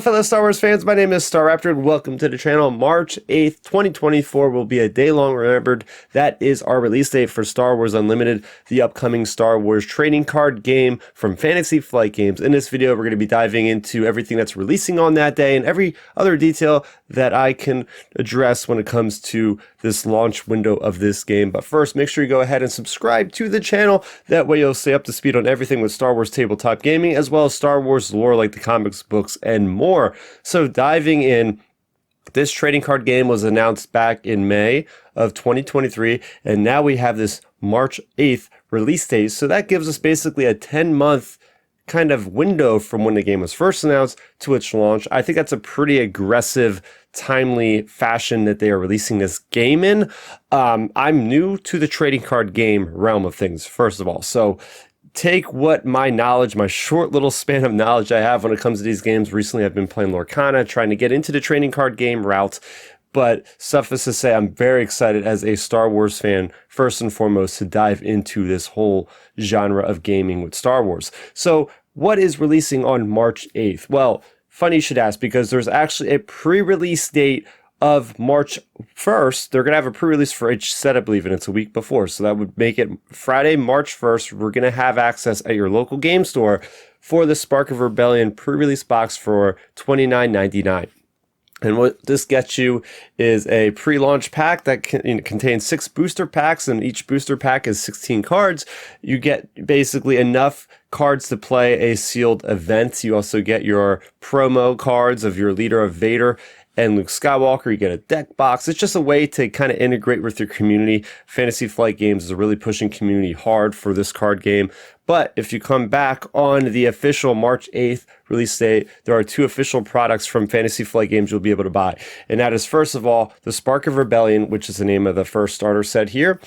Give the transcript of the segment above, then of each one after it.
fellow Star Wars fans, my name is Star Raptor and welcome to the channel. March 8th, 2024 will be a day long remembered. That is our release date for Star Wars Unlimited, the upcoming Star Wars trading card game from Fantasy Flight Games. In this video, we're going to be diving into everything that's releasing on that day and every other detail that I can address when it comes to this launch window of this game. But first, make sure you go ahead and subscribe to the channel. That way you'll stay up to speed on everything with Star Wars tabletop gaming, as well as Star Wars lore like the comics, books, and more. So diving in, this trading card game was announced back in May of 2023, and now we have this March 8th release date. So that gives us basically a 10-month kind of window from when the game was first announced to its launch. I think that's a pretty aggressive, timely fashion that they are releasing this game in. I'm new to the trading card game realm of things, first of all. So take what my knowledge, my short little span of knowledge I have when it comes to these games. Recently, I've been playing Lorcana, trying to get into the trading card game route. But suffice to say, I'm very excited as a Star Wars fan, first and foremost, to dive into this whole genre of gaming with Star Wars. So what is releasing on March 8th? Well, funny you should ask, because there's actually a pre-release date of March 1st. They're going to have a pre-release for each set, I believe, and it's a week before. So that would make it Friday, March 1st. We're going to have access at your local game store for the Spark of Rebellion pre-release box for $29.99. And what this gets you is a pre-launch pack that contains 6 booster packs, and each booster pack is 16 cards. You get basically enough cards to play a sealed event. You also get your promo cards of your leader of Vader and Luke Skywalker. You get a deck box. It's just a way to kind of integrate with your community. Fantasy Flight Games is really pushing community hard for this card game. But if you come back on the official March 8th release date, there are 2 official products from Fantasy Flight Games you'll be able to buy. And that is, first of all, the Spark of Rebellion, which is the name of the first starter set here.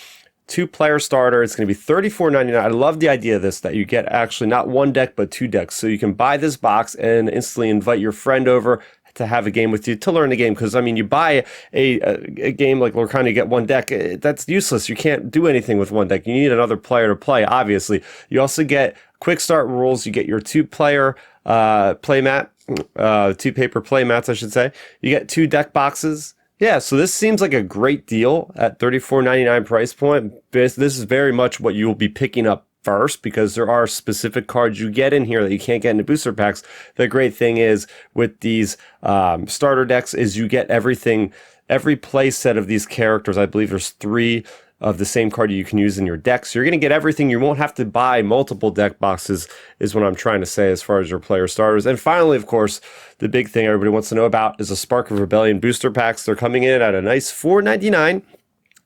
2-player starter. It's going to be $34.99. I love the idea of this, that you get actually not 1 deck, but 2 decks. So you can buy this box and instantly invite your friend over to have a game with you to learn the game. Because I mean, you buy a game like Lorcana, you get 1 deck. That's useless. You can't do anything with 1 deck. You need another player to play, obviously. You also get quick start rules. You get your 2-player playmat, 2-paper playmats, I should say. You get 2 deck boxes. Yeah, so this seems like a great deal at $34.99 price point. This is very much what you will be picking up first, because there are specific cards you get in here that you can't get in the booster packs. The great thing is with these starter decks is you get everything, every play set of these characters. I believe there's 3 of the same card you can use in your deck. So you're going to get everything. You won't have to buy multiple deck boxes, is what I'm trying to say as far as your player starters. And finally, of course, the big thing everybody wants to know about is the Spark of Rebellion booster packs. They're coming in at a nice $4.99.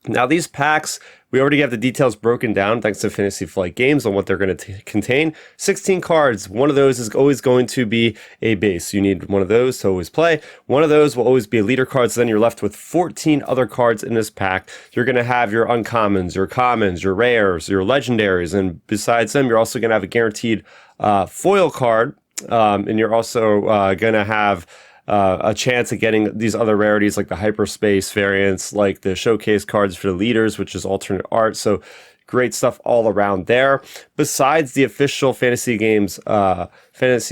Now, these packs, we already have the details broken down thanks to Fantasy Flight Games on what they're going to contain. 16 cards. One of those is always going to be a base. You need one of those to always play. One of those will always be a leader card, so then you're left with 14 other cards in this pack. You're going to have your uncommons, your commons, your rares, your legendaries, and besides them, you're also going to have a guaranteed foil card, and you're also going to have a chance at getting these other rarities like the hyperspace variants, like the showcase cards for the leaders, which is alternate art. So great stuff all around there. Besides the official Fantasy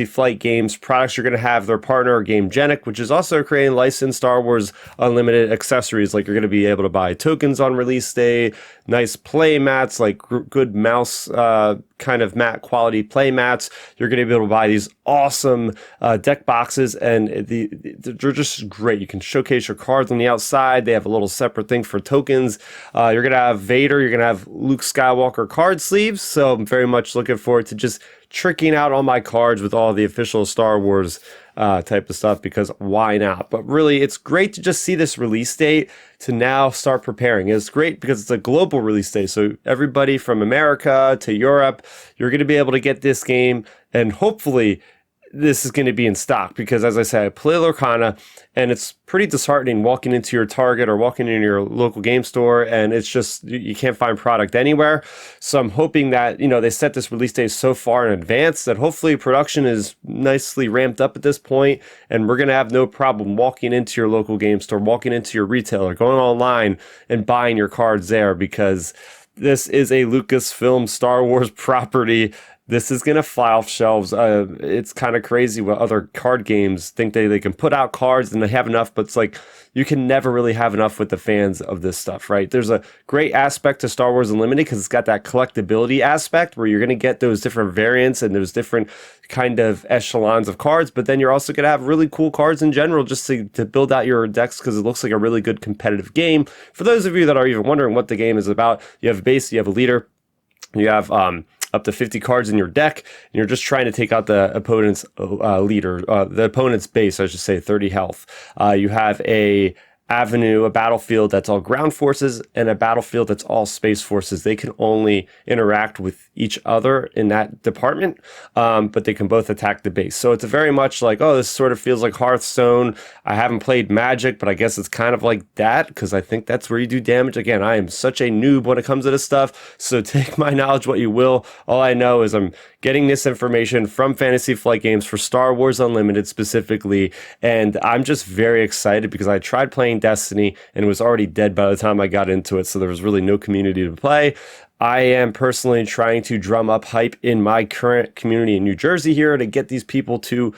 Flight Games products, you're going to have their partner GameGenic, which is also creating licensed Star Wars Unlimited accessories. Like, you're going to be able to buy tokens on release day, nice play mats, like good mouse kind of matte quality play mats. You're going to be able to buy these awesome deck boxes, and they're just great. You can showcase your cards on the outside. They have a little separate thing for tokens. You're going to have Vader. You're going to have Luke Skywalker card sleeves. So I'm very much looking forward to just tricking out all my cards with all the official Star Wars type of stuff, because why not? But really, it's great to just see this release date to now start preparing. It's great because it's a global release date. So everybody from America to Europe, you're going to be able to get this game, and hopefully this is going to be in stock, because as I said, I play Lorcana, and it's pretty disheartening walking into your Target or walking into your local game store, and it's just, you can't find product anywhere. So I'm hoping that, they set this release date so far in advance that hopefully production is nicely ramped up at this point, and we're going to have no problem walking into your local game store, walking into your retailer, going online and buying your cards there, because this is a Lucasfilm Star Wars property this is going to fly off shelves. It's kind of crazy what other card games think they can put out cards and they have enough, but it's like you can never really have enough with the fans of this stuff, right? There's a great aspect to Star Wars Unlimited because it's got that collectability aspect where you're going to get those different variants and those different kind of echelons of cards, but then you're also going to have really cool cards in general just to build out your decks because it looks like a really good competitive game. For those of you that are even wondering what the game is about, you have a base, you have a leader, you have up to 50 cards in your deck, and you're just trying to take out the opponent's the opponent's base, I should say, 30 health. You have a battlefield that's all ground forces, and a battlefield that's all space forces. They can only interact with each other in that department, but they can both attack the base. So it's very much like, oh, this sort of feels like Hearthstone. I haven't played Magic, but I guess it's kind of like that, because I think that's where you do damage. Again, I am such a noob when it comes to this stuff, so take my knowledge what you will. All I know is I'm getting this information from Fantasy Flight Games for Star Wars Unlimited specifically, and I'm just very excited because I tried playing Destiny and it was already dead by the time I got into it, so there was really no community to play. I am personally trying to drum up hype in my current community in New Jersey here to get these people to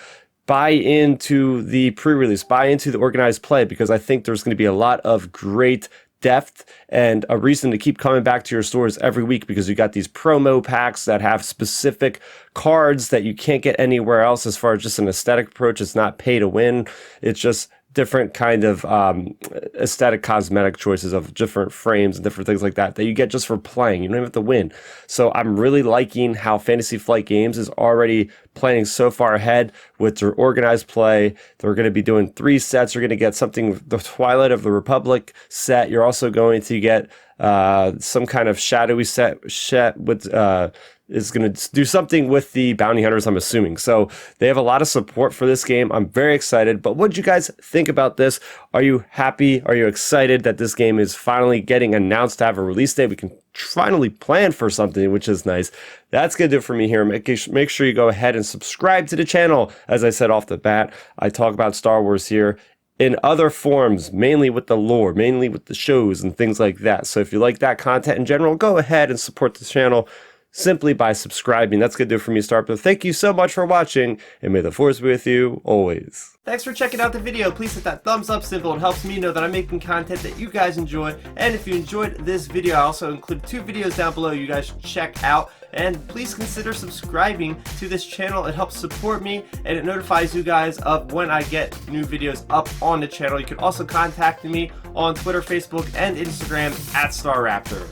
buy into the pre-release, buy into the organized play, because I think there's going to be a lot of great depth and a reason to keep coming back to your stores every week, because you got these promo packs that have specific cards that you can't get anywhere else. As far as just an aesthetic approach, it's not pay to win, it's just different kind of aesthetic cosmetic choices of different frames and different things like that you get just for playing. You don't even have to win. So I'm really liking how Fantasy Flight Games is already planning so far ahead with their organized play. They're going to be doing 3 sets. You're going to get something, the Twilight of the Republic set. You're also going to get some kind of shadowy set with is going to do something with the bounty hunters, I'm assuming. So they have a lot of support for this game. I'm very excited. But what did you guys think about this? Are you happy? Are you excited that this game is finally getting announced to have a release date? We can finally plan for something, which is nice. That's going to do it for me here. Make sure you go ahead and subscribe to the channel. As I said off the bat, I talk about Star Wars here in other forms, mainly with the lore, mainly with the shows and things like that. So if you like that content in general, go ahead and support the channel simply by subscribing. That's going to do it for me, Star. But thank you so much for watching, and may the Force be with you always. Thanks for checking out the video. Please hit that thumbs up symbol. It helps me know that I'm making content that you guys enjoy. And if you enjoyed this video, I also include 2 videos down below you guys should check out. And please consider subscribing to this channel. It helps support me, and it notifies you guys of when I get new videos up on the channel. You can also contact me on Twitter, Facebook, and Instagram @StarRaptor.